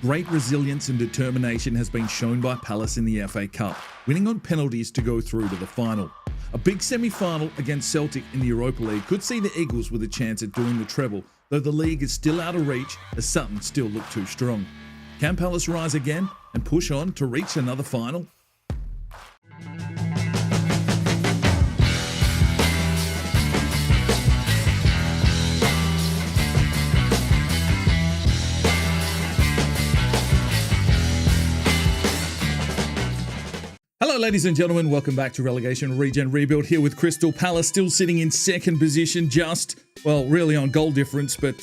Great resilience and determination has been shown by Palace in the FA Cup, winning on penalties to go through to the final. A big semi-final against Celtic in the Europa League could see the Eagles with a chance at doing the treble, though the league is still out of reach as Sutton still look too strong. Can Palace rise again and push on to reach another final? Hello ladies and gentlemen, welcome back to Relegation Regen Rebuild here with Crystal Palace, still sitting in second position, really on goal difference, but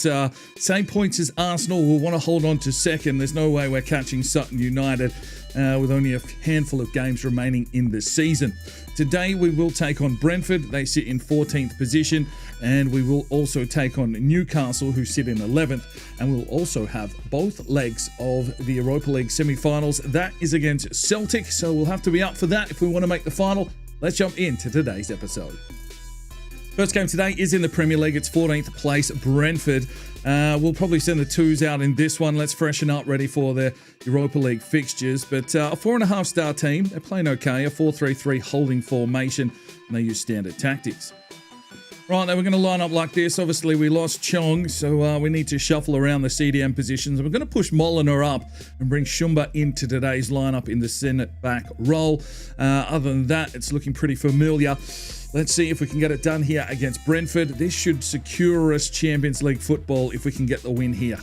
same points as Arsenal. We'll want to hold on to second. There's no way we're catching Sutton United with only a handful of games remaining in the season. Today we will take on Brentford. They sit in 14th position, and we will also take on Newcastle, who sit in 11th, and we'll also have both legs of the Europa League semi-finals. That is against Celtic, so we'll have to be up for that if we want to make the final. Let's jump into today's episode. First game today is in the Premier League. It's 14th place Brentford. We'll probably send the twos out in this one. Let's freshen up, ready for the Europa League fixtures. But a 4.5-star team. They're playing okay. A 4-3-3 holding formation, and they use standard tactics. Right, now we're going to line up like this. Obviously, we lost Chong, so we need to shuffle around the CDM positions. We're going to push Molina up and bring Shumba into today's lineup in the centre-back role. Other than that, it's looking pretty familiar. Let's see if we can get it done here against Brentford. This should secure us Champions League football if we can get the win here.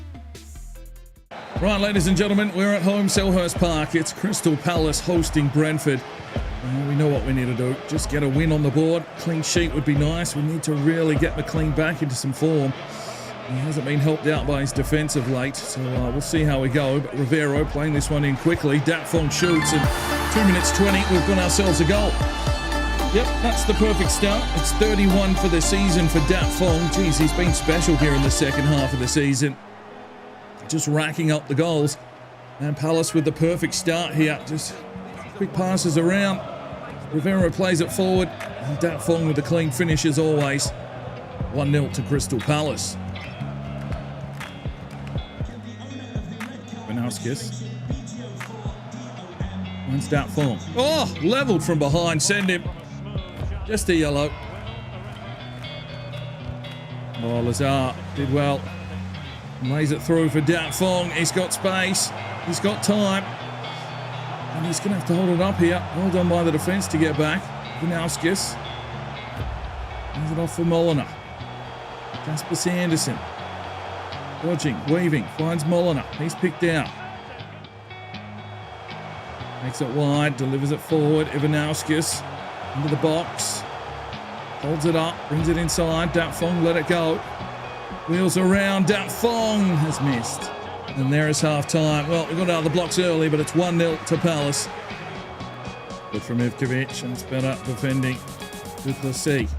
Right, ladies and gentlemen, we're at home, Selhurst Park. It's Crystal Palace hosting Brentford. We know what we need to do. Just get a win on the board. Clean sheet would be nice. We need to really get McLean back into some form. He hasn't been helped out by his defence of late, so we'll see how we go. But Rivero playing this one in quickly. Datfong shoots, and 2 minutes 20, we've got ourselves a goal. Yep, that's the perfect start. It's 31 for the season for Datfong. Geez, he's been special here in the second half of the season. Just racking up the goals. And Palace with the perfect start here. Just quick passes around. Rivero plays it forward. And Datfong with the clean finish as always. 1-0 to Crystal Palace. Benauskis. When's Datfong? Oh, levelled from behind. Send him. Just a yellow. Oh, Lazar did well. Lays it through for Datfong. He's got space. He's got time. And he's going to have to hold it up here. Well done by the defence to get back. Benauskis. Hands it off for Molina. Jasper Sanderson. Dodging, weaving. Finds Molina. He's picked out. Makes it wide. Delivers it forward. Ivanauskis. Into the box. Holds it up. Brings it inside. Datfong let it go. Wheels around. Datfong has missed. And there is half-time. Well, we got out of the blocks early, but it's 1-0 to Palace. Good from Ivkovic, and it's better defending. Duplessis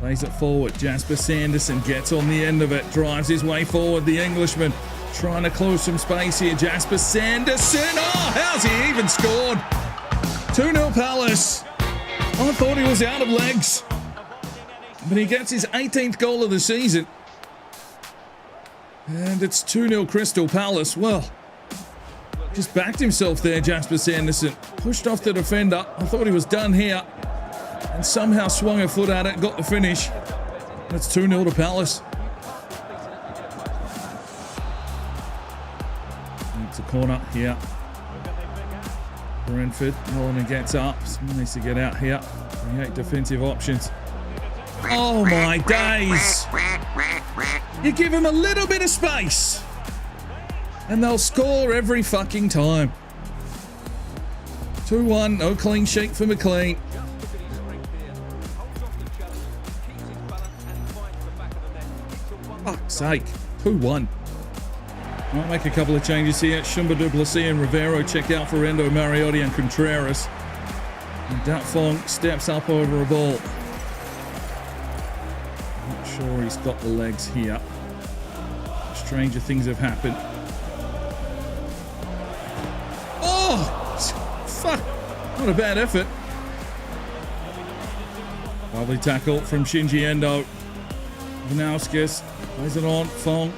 lays it forward. Jasper Sanderson gets on the end of it. Drives his way forward. The Englishman trying to close some space here. Jasper Sanderson. Oh, how's he even scored? 2-0 Palace. I thought he was out of legs. But he gets his 18th goal of the season. And it's 2-0 Crystal Palace. Well, just backed himself there, Jasper Sanderson. Pushed off the defender. I thought he was done here. And somehow swung a foot at it, got the finish. That's 2-0 to Palace. And it's a corner here. Brentford, Molina gets up. Someone needs to get out here. Create defensive options. Oh my days! You give them a little bit of space, and they'll score every fucking time. 2-1, no clean sheet for McLean. Fuck's sake, 2-1. Might make a couple of changes here. Shumba, Duplessis and Rivero check out for Endo, Mariotti and Contreras. And Datfong steps up over a ball. Not sure he's got the legs here. Stranger things have happened. Oh! Fuck! Not a bad effort. Lovely tackle from Shinji Endo. Benauskis plays it on. Fong.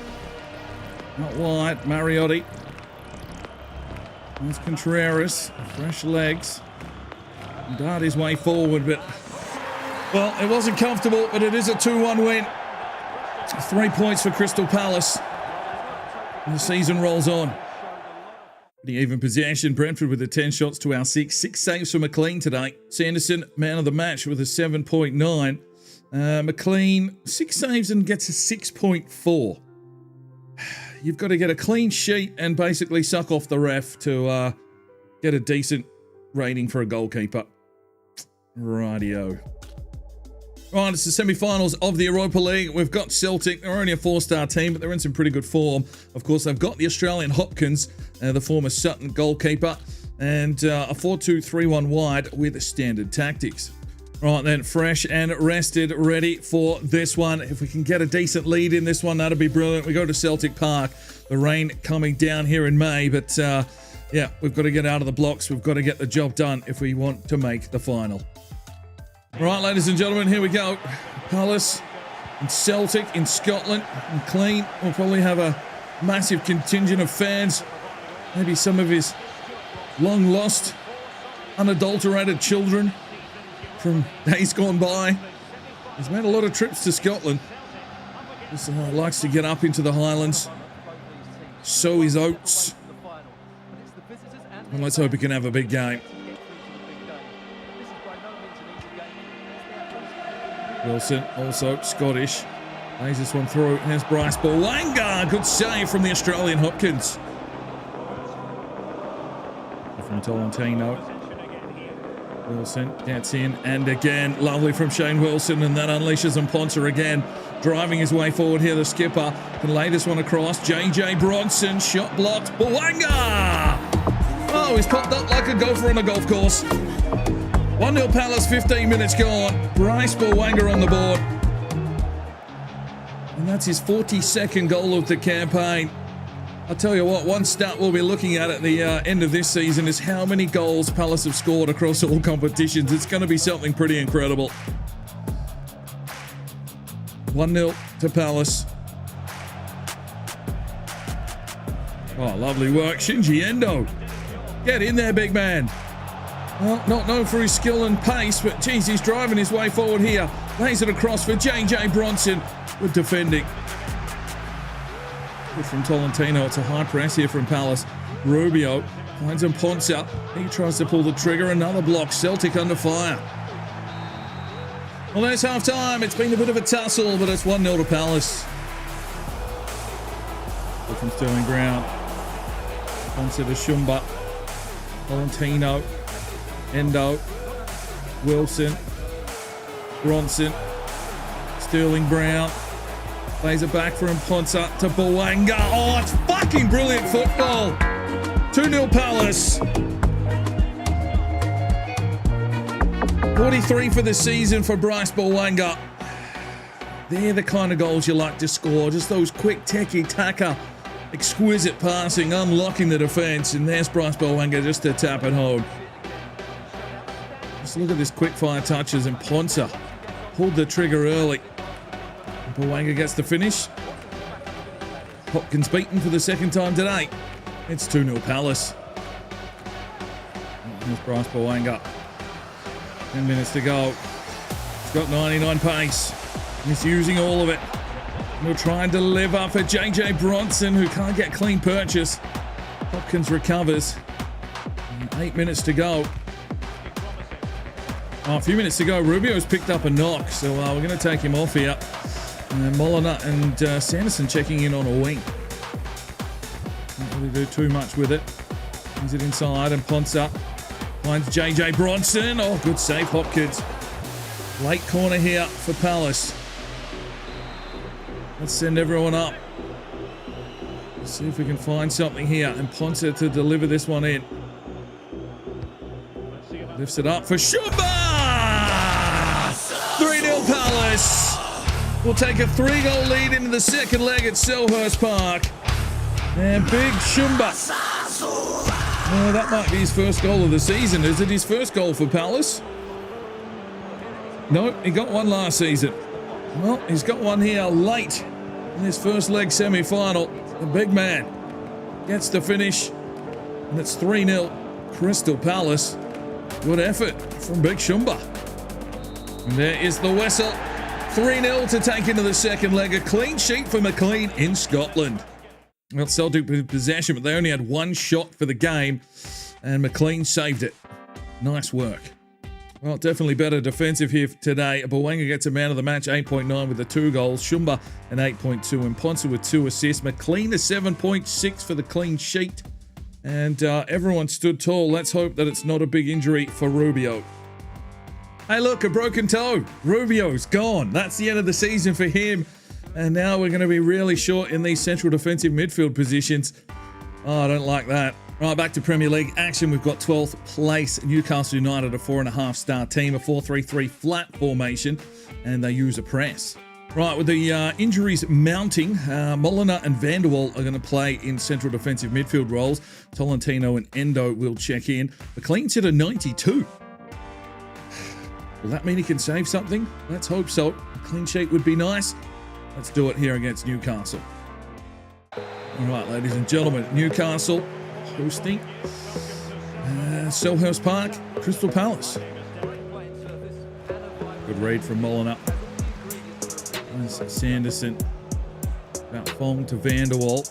Not wide. Mariotti. There's Contreras, fresh legs. Dart his way forward, but, well, it wasn't comfortable, but it is a 2-1 win. 3 points for Crystal Palace. And the season rolls on. The even possession, Brentford with the 10 shots to our 6. 6 saves for McLean today. Sanderson, man of the match with a 7.9. McLean, 6 saves and gets a 6.4. You've got to get a clean sheet and basically suck off the ref to get a decent rating for a goalkeeper. Rightio. Right, it's the semi-finals of the Europa League. We've got Celtic. They're only a 4-star team, but they're in some pretty good form. Of course, they've got the Australian Hopkins, the former Sutton goalkeeper, and a 4-2-3-1 wide with standard tactics. Right then, fresh and rested, ready for this one. If we can get a decent lead in this one, that'd be brilliant. We go to Celtic Park. The rain coming down here in May, but yeah, we've got to get out of the blocks. We've got to get the job done if we want to make the final. Right, ladies and gentlemen, here we go. Palace and Celtic in Scotland. McLean will probably have a massive contingent of fans. Maybe some of his long-lost, unadulterated children from days gone by. He's made a lot of trips to Scotland. He likes to get up into the Highlands, sow his oats. And let's hope he can have a big game. Wilson, also Scottish, lays this one through. Here's Bryce Bawanga. Good save from the Australian Hopkins. From Tolentino. Wilson gets in, and again, lovely from Shane Wilson, and that unleashes Mponsa again. Driving his way forward here, the skipper can lay this one across. JJ Bronson, shot blocked. Bawanga! Oh, he's popped up like a gopher on a golf course. 1-0 Palace, 15 minutes gone. Bryce Bawanga on the board. And that's his 42nd goal of the campaign. I'll tell you what, one stat we'll be looking at the end of this season is how many goals Palace have scored across all competitions. It's going to be something pretty incredible. 1-0 to Palace. Oh, lovely work. Shinji Endo. Get in there, big man. Well, not known for his skill and pace, but geez, he's driving his way forward here. Lays it across for JJ Bronson. Good defending. Good from Tolentino. It's a high press here from Palace. Rubio finds Mponsa. He tries to pull the trigger. Another block. Celtic under fire. Well, there's half time. It's been a bit of a tussle, but it's 1-0 to Palace. Good from Sterling Brown. Mponsa to Shumba. Tolentino. Endo, Wilson, Bronson, Sterling Brown, plays it back for Mponsa to Bawanga. Oh, it's fucking brilliant football. 2-0 Palace. 43 for the season for Bryce Bawanga. They're the kind of goals you like to score. Just those quick tiki-taka, exquisite passing, unlocking the defence. And there's Bryce Bawanga just to tap it home. Just look at this quick fire touches, and Mponsa pulled the trigger early. Bawanga gets the finish. Hopkins beaten for the second time today. It's 2-0 Palace. Here's Bryce Bawanga. 10 minutes to go. He's got 99 pace. He's using all of it. We'll try and deliver for JJ Bronson, who can't get clean purchase. Hopkins recovers. 8 minutes to go. Oh, a few minutes to go. Rubio's picked up a knock, so we're going to take him off here. Molina and Sanderson checking in on a wing. Can't really do too much with it. Brings it inside, and Mponsa finds JJ Bronson. Oh, good save, Hopkins. Late corner here for Palace. Let's send everyone up. Let's see if we can find something here. And Mponsa to deliver this one in. Lifts it up for Shumba! 3-0 Palace. We'll take a 3-goal lead into the second leg at Selhurst Park. And big Shumba. Oh, that might be his first goal of the season. Is it his first goal for Palace? No, he got one last season. Well, he's got one here late in his first leg semi-final. The big man gets the finish. And it's 3-0 Crystal Palace. Good effort from Big Shumba. And there is the whistle. 3-0 to take into the second leg. A clean sheet for McLean in Scotland. Well, Celtic with possession, but they only had one shot for the game, and McLean saved it. Nice work. Well, definitely better defensive here today. Bawanga gets a man of the match, 8.9 with the 2 goals. Shumba an 8.2, and Ponce with 2 assists. McLean a 7.6 for the clean sheet. And everyone stood tall. Let's hope that it's not a big injury for Rubio. Hey, look, a broken toe. Rubio's gone. That's the end of the season for him. And now we're going to be really short in these central defensive midfield positions. Oh, I don't like that. Right, back to Premier League action. We've got 12th place Newcastle United, a 4.5-star team, a 4-3-3 flat formation, and they use a press. Right, with the injuries mounting, Molina and Vanderwall are going to play in central defensive midfield roles. Tolentino and Endo will check in. McLean's hit a 92. Will that mean he can save something? Let's hope so. A clean sheet would be nice. Let's do it here against Newcastle. All right, ladies and gentlemen, Newcastle hosting Selhurst Park, Crystal Palace. Good read from Molina. There's Sanderson. About Fong to Vanderwall.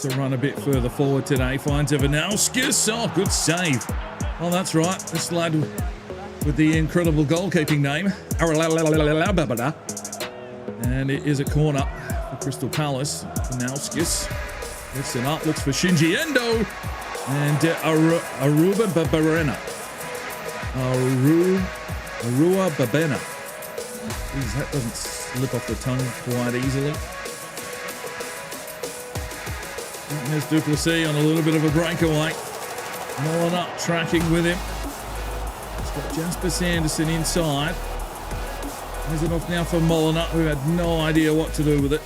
To run a bit further forward today. Finds Evanowskis. Oh, good save. Oh, that's right. This lad with the incredible goalkeeping name. And it is a corner for Crystal Palace. Evanowskis. Listen up, looks for Shinji Endo and Aruba Babarena. Arua Babena. Jeez, that doesn't slip off the tongue quite easily. And there's Duplessis on a little bit of a breakaway. Molina tracking with him. He's got Jasper Sanderson inside. Is it off now for Molina, who had no idea what to do with it.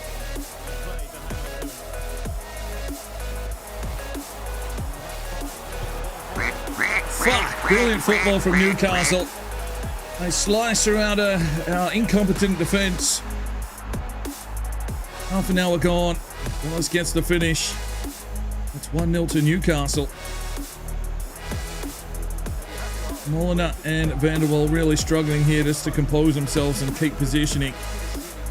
Brilliant football from Newcastle. They slice around our incompetent defence. Half an hour gone. Wallace gets the finish. It's 1-0 to Newcastle. Molina and Vanderwall really struggling here just to compose themselves and keep positioning.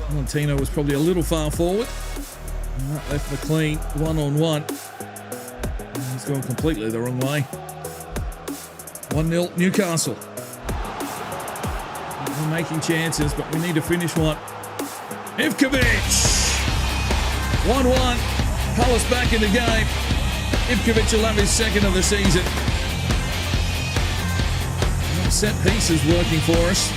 Valentino was probably a little far forward. And that left McLean one-on-one. He's gone completely the wrong way. 1-0 Newcastle. We're making chances, but we need to finish one. Ivkovic! 1-1. Palace back in the game. Ivkovic will have his second of the season. Set pieces working for us.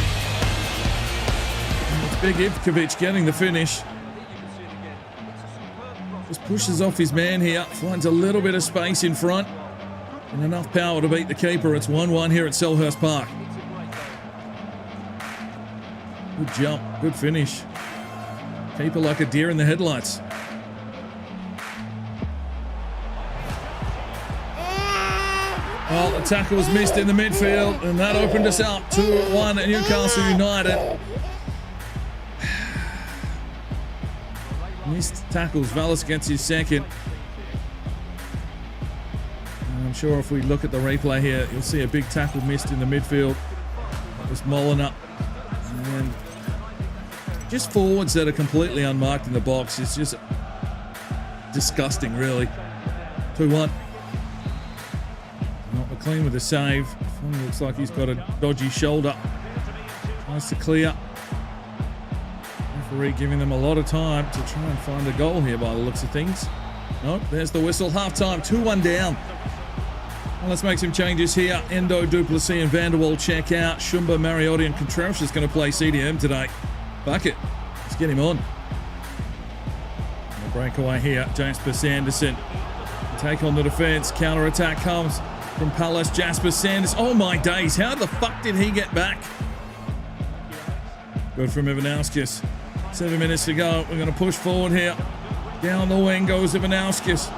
And it's big Ivkovic getting the finish. Just pushes off his man here. Finds a little bit of space in front. And enough power to beat the keeper. It's 1-1 here at Selhurst Park. Good jump, good finish. Keeper like a deer in the headlights. Well, the tackle was missed in the midfield, and that opened us up. 2-1 at Newcastle United. Missed tackles. Vallis gets his second. I'm sure if we look at the replay here, you'll see a big tackle missed in the midfield. That was Molina. And just forwards that are completely unmarked in the box. It's just disgusting, really. 2-1. Not McLean with a save. Looks like he's got a dodgy shoulder. Tries to clear. Referee giving them a lot of time to try and find a goal here by the looks of things. Nope, there's the whistle. Half-time, 2-1 down. Well, let's make some changes here. Endo, Duplessis and Vanderwall check out. Shumba, Mariotti and Contreras is going to play CDM today. Bucket. Let's get him on. A breakaway here. Jasper Sanderson. Take on the defence. Counter-attack comes from Palace. Jasper Sanderson. Oh my days. How the fuck did he get back? Good from Evanowskis. 7 minutes to go. We're going to push forward here. Down the wing goes Evanowskis.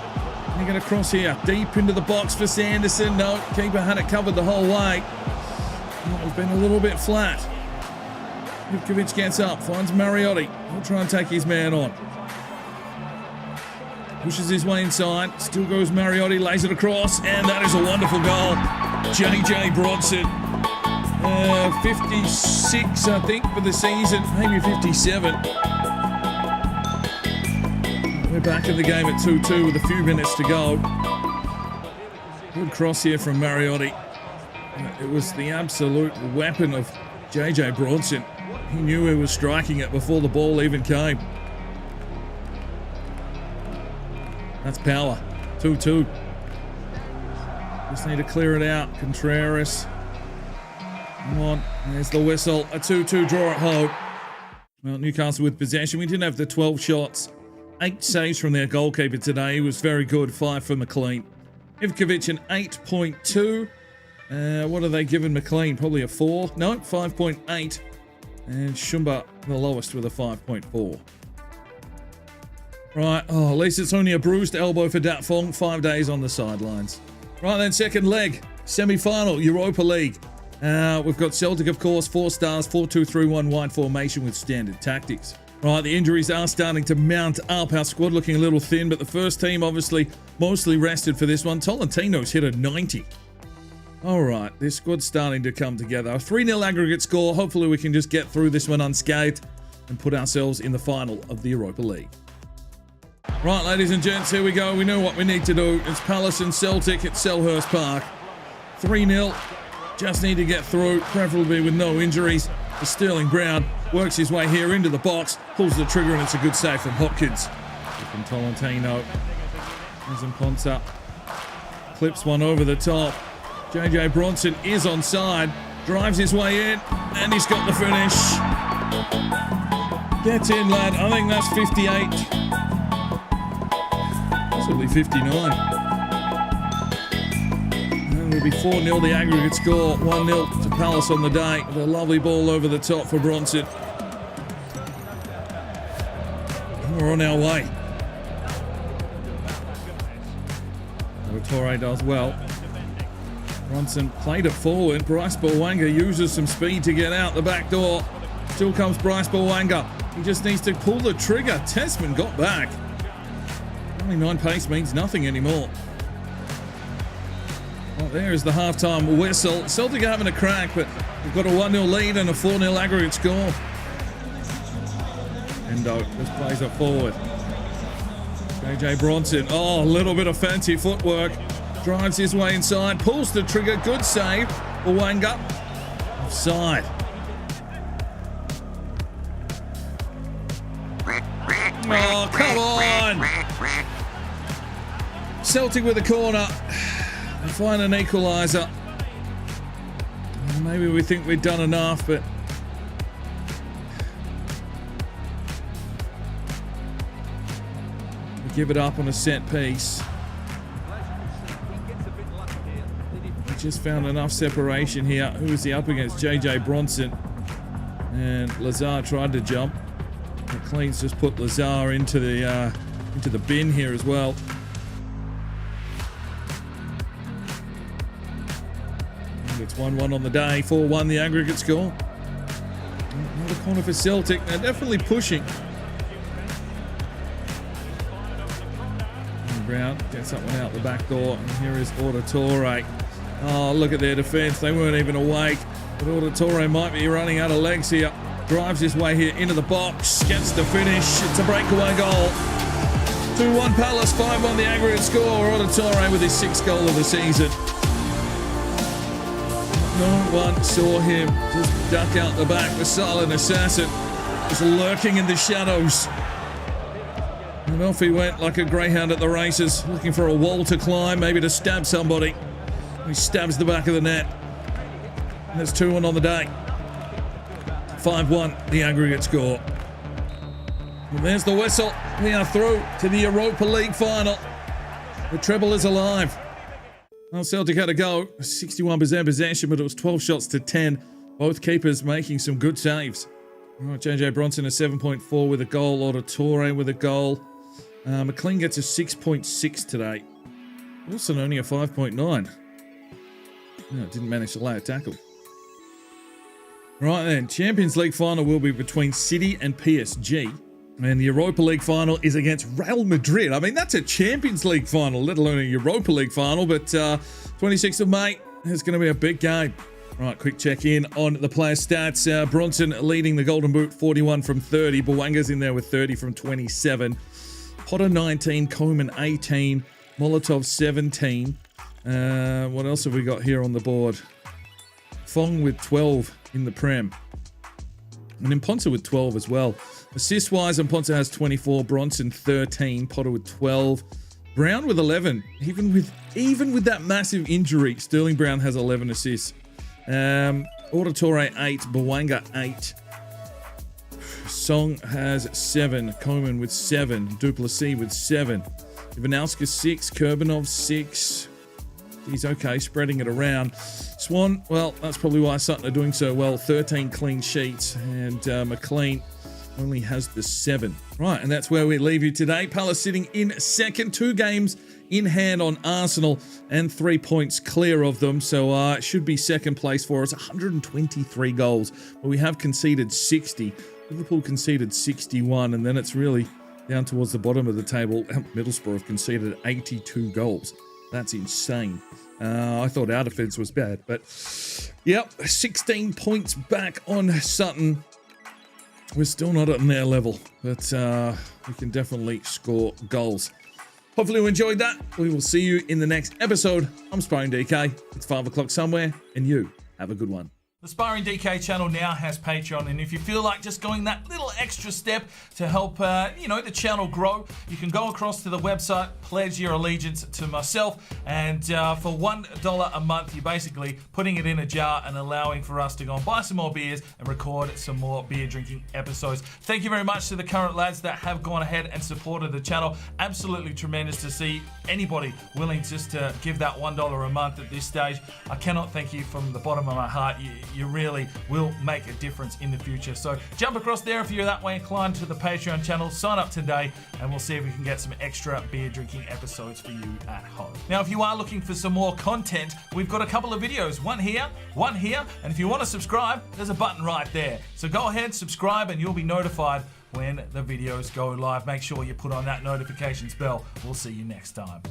They're going to cross here. Deep into the box for Sanderson. No, keeper had it covered the whole way. Oh, it's been a little bit flat. Ivkovic gets up, finds Mariotti. He'll try and take his man on. Pushes his way inside. Still goes Mariotti, lays it across, and that is a wonderful goal. JJ Bronson. 56, I think, for the season. Maybe 57. We're back in the game at 2-2 with a few minutes to go. Good cross here from Mariotti. It was the absolute weapon of JJ Bronson. He knew he was striking it before the ball even came. That's power. 2-2. Just need to clear it out. Contreras. Come on. There's the whistle. A 2-2 draw at home. Well, Newcastle with possession. We didn't have the 12 shots. 8 saves from their goalkeeper today. He was very good. 5 for McLean. Ivkovic an 8.2. What are they giving McLean? Probably a 4. No, 5.8. And Shumba the lowest with a 5.4. Right, oh, at least it's only a bruised elbow for Dat Fong. 5 days on the sidelines. Right then, second leg. Semi-final, Europa League. We've got Celtic, of course, 4 stars, 4-2-3-1 wide formation with standard tactics. Right, the injuries are starting to mount up. Our squad looking a little thin, but the first team obviously mostly rested for this one. Tolentino's hit a 90. All right, this squad's starting to come together. A 3-0 aggregate score. Hopefully we can just get through this one unscathed and put ourselves in the final of the Europa League. Right, ladies and gents, here we go. We know what we need to do. It's Palace and Celtic at Selhurst Park. 3-0. Just need to get through, preferably with no injuries. Sterling Brown works his way here into the box, pulls the trigger, and it's a good save from Hopkins. From Tolentino. Ponsa clips one over the top. JJ Bronson is onside, drives his way in, and he's got the finish. Get in, lad. I think that's 58. Possibly 59. And it'll be 4-0 the aggregate score. 1-0 to Palace on the day. With a lovely ball over the top for Bronson. We're on our way. Torre does well. Bronson played it forward. Bryce Bawanga uses some speed to get out the back door. Still comes Bryce Bawanga. He just needs to pull the trigger. Tessman got back. Only 9 pace means nothing anymore. Well, there is the halftime whistle. Celtic are having a crack, but we've got a 1-0 lead and a 4-0 aggregate score. Endo just plays it forward. JJ Bronson, oh, a little bit of fancy footwork. Drives his way inside, pulls the trigger, good save. Bawanga, offside. Oh, come on! Celtic with a corner. They find an equaliser. Maybe we think we've done enough, but we give it up on a set piece. We just found enough separation here. Who was he up against? JJ Bronson. And Lazar tried to jump. McLean's just put Lazar into the bin here as well. And it's 1-1 on the day, 4-1 the aggregate score. Another corner for Celtic. They're definitely pushing. And Brown gets that one out the back door. And here is Auditore. Oh, look at their defence. They weren't even awake. But Auditore might be running out of legs here. Drives his way here into the box, gets the finish. It's a breakaway goal. 2-1 Palace, 5-1 the aggregate score. Auditore with his 6th goal of the season. No one saw him just duck out the back. The silent assassin was lurking in the shadows. And off he went like a greyhound at the races, looking for a wall to climb, maybe to stab somebody. He stabs the back of the net. And there's 2-1 on the day. 5-1 the aggregate score. And there's the whistle. We are through to the Europa League final. The treble is alive. Well, Celtic had a go. 61% possession, but it was 12 shots to 10. Both keepers making some good saves. All right, JJ Bronson a 7.4 with a goal. Auditore with a goal. McLean gets a 6.6 today. Wilson only a 5.9. No, didn't manage to lay a tackle. Right then, Champions League final will be between City and PSG. And the Europa League final is against Real Madrid. I mean, that's a Champions League final, let alone a Europa League final. But 26th of May is going to be a big game. Right, quick check in on the player stats. Bronson leading the Golden Boot, 41 from 30. Bouanga's in there with 30 from 27. Potter 19, Koeman 18, Molotov 17. What else have we got here on the board? Fong with 12 in the Prem. And Imponsa with 12 as well. Assist-wise, Imponsa has 24, Bronson 13, Potter with 12. Brown with 11. Even with that massive injury, Sterling Brown has 11 assists. Auditore 8, Bouanga 8. Song has 7, Koeman with 7, Duplessis with 7, Ivanowska 6, Kurbanov 6. He's okay, spreading it around. Swan, well, that's probably why Sutton are doing so well. 13 clean sheets, and McLean only has the 7. Right, and that's where we leave you today. Palace sitting in second, 2 games in hand on Arsenal and 3 points clear of them. So it should be second place for us. 123 goals, but we have conceded 60. Liverpool conceded 61, and then it's really down towards the bottom of the table. Middlesbrough have conceded 82 goals. That's insane. I thought our defense was bad, but yep, 16 points back on Sutton. We're still not at their level, but we can definitely score goals. Hopefully you enjoyed that. We will see you in the next episode. I'm Sparring DK. It's 5 o'clock somewhere, and you have a good one. The Sparring DK channel now has Patreon, and if you feel like just going that little extra step to help, the channel grow, you can go across to the website, pledge your allegiance to myself, and for $1 a month, you're basically putting it in a jar and allowing for us to go and buy some more beers and record some more beer drinking episodes. Thank you very much to the current lads that have gone ahead and supported the channel. Absolutely tremendous to see anybody willing just to give that $1 a month at this stage. I cannot thank you from the bottom of my heart. You really will make a difference in the future. So jump across there if you're that way inclined to the Patreon channel. Sign up today and we'll see if we can get some extra beer drinking episodes for you at home. Now, if you are looking for some more content, we've got a couple of videos, one here, and if you want to subscribe, there's a button right there. So go ahead, subscribe, and you'll be notified when the videos go live. Make sure you put on that notifications bell. We'll see you next time.